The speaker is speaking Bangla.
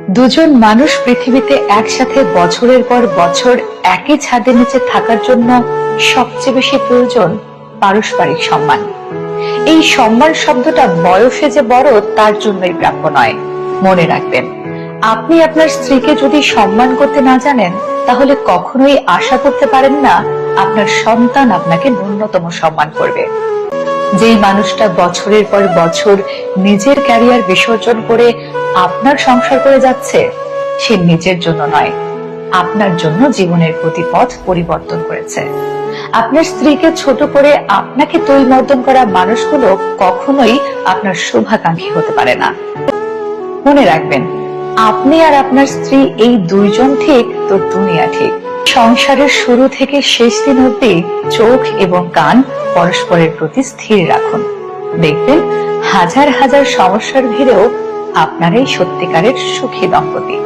দুজন মানুষ পৃথিবীতে একসাথে বছরের পর বছর একই ছাদের নিচে থাকার জন্য সবচেয়ে বেশি প্রয়োজন পারস্পরিক সম্মান। এই সম্মান শব্দটা বয়সে যে বড় তার জন্যই প্রাপ্য নয়। মনে রাখবেন, আপনি আপনার স্ত্রীকে যদি সম্মান করতে না জানেন, তাহলে কখনোই আশা করতে পারেন না আপনার সন্তান আপনাকে ন্যূনতম সম্মান করবে। যেই মানুষটা বছরের পর বছর নিজের ক্যারিয়ার বিসর্জন করে আপনার সংসার করে যাচ্ছে, সে নিজের জন্য নয়, আপনার জন্য জীবনের গতিপথ পরিবর্তন করেছে। আপনার স্ত্রীকে ছোট করে আপনাকে তৈলমর্দন করা মানুষগুলো কখনোই আপনার শুভাকাঙ্ক্ষী হতে পারে না। মনে রাখবেন, আপনি আর আপনার স্ত্রী এই দুইজন ঠিক তো দুনিয়া ঠিক। সংসারের শুরু থেকে শেষ দিন অবধি চোখ এবং কান পরস্পরের প্রতি স্থির রাখুন। দেখবেন, হাজার হাজার সমস্যার ভিড়েও আপনারাই সত্যিকারের সুখী দম্পতি।